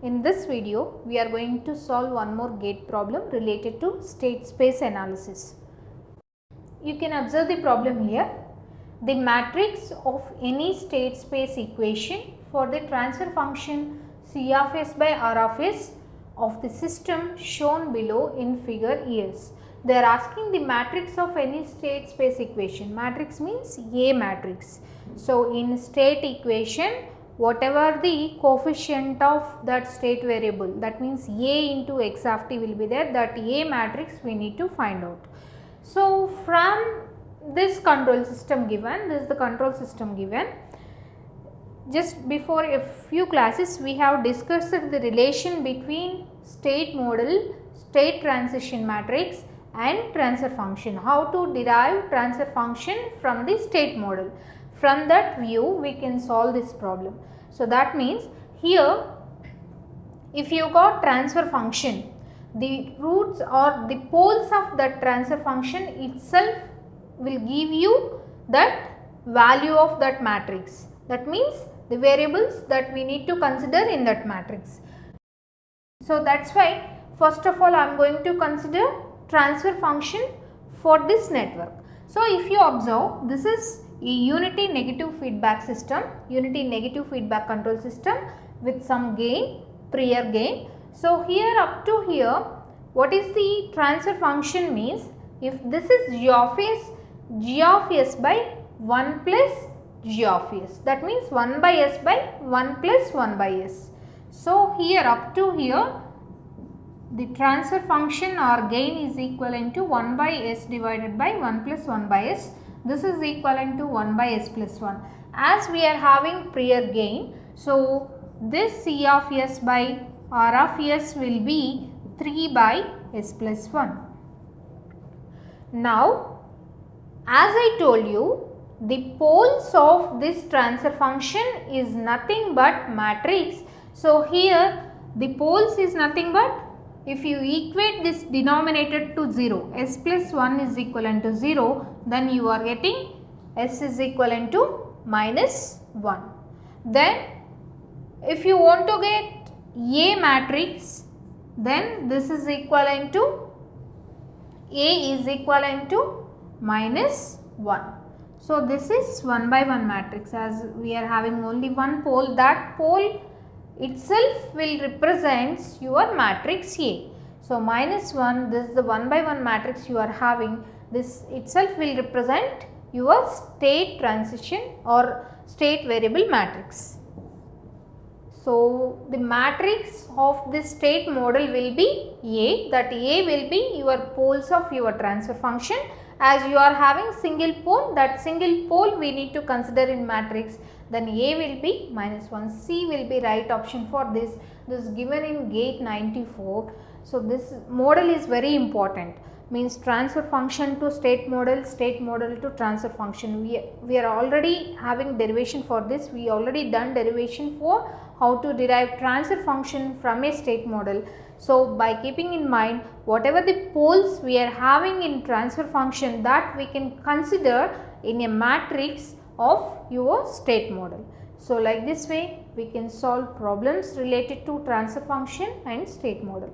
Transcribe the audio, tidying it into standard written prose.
In this video, we are going to solve one more gate problem related to state space analysis. You can observe the problem here. The matrix of any state space equation for the transfer function C of S by R of S of the system shown below in figure is. They are asking the matrix of any state space equation. Matrix means A matrix. So, in state equation, whatever the coefficient of that state variable, that means A into x of t will be there, that A matrix we need to find out. So, from this control system given, this is the control system given. Just before a few classes we have discussed the relation between state model, state transition matrix and transfer function, how to derive transfer function from the state model. From that view we can solve this problem. So, that means here if you got transfer function, the roots or the poles of that transfer function itself will give you that value of that matrix. That means the variables that we need to consider in that matrix. So, that is why first of all I am going to consider transfer function for this network. So, if you observe, this is a unity negative feedback system, unity negative feedback control system with some gain, prior gain. So, here up to here, what is the transfer function means? If this is g of s by 1 plus g of s, that means 1 by s by 1 plus 1 by s. So, here up to here, the transfer function or gain is equivalent to 1 by s divided by 1 plus 1 by s. This is equivalent to 1 by s plus 1. As we are having prior gain, so this C of s by R of s will be 3 by s plus 1. Now, as I told you, the poles of this transfer function is nothing but matrix. So, here the poles is nothing but, if you equate this denominator to 0, s plus 1 is equivalent to 0, then you are getting s is equivalent to minus 1. Then if you want to get A matrix, then this is equivalent to, A is equivalent to minus 1. So, this is 1 by 1 matrix, as we are having only one pole, that pole itself will represent your matrix A. So, minus 1, this is the 1 by 1 matrix you are having, this itself will represent your state transition or state variable matrix. So, the matrix of this state model will be A, that A will be your poles of your transfer function. As you are having single pole, that single pole we need to consider in matrix, then A will be minus 1, C will be right option for this. This is given in gate 94. So, this model is very important, means transfer function to state model to transfer function. We are already having derivation for this, we already done derivation for how to derive transfer function from a state model. So, by keeping in mind whatever the poles we are having in transfer function, that we can consider in a matrix of your state model. So, like this way we can solve problems related to transfer function and state model.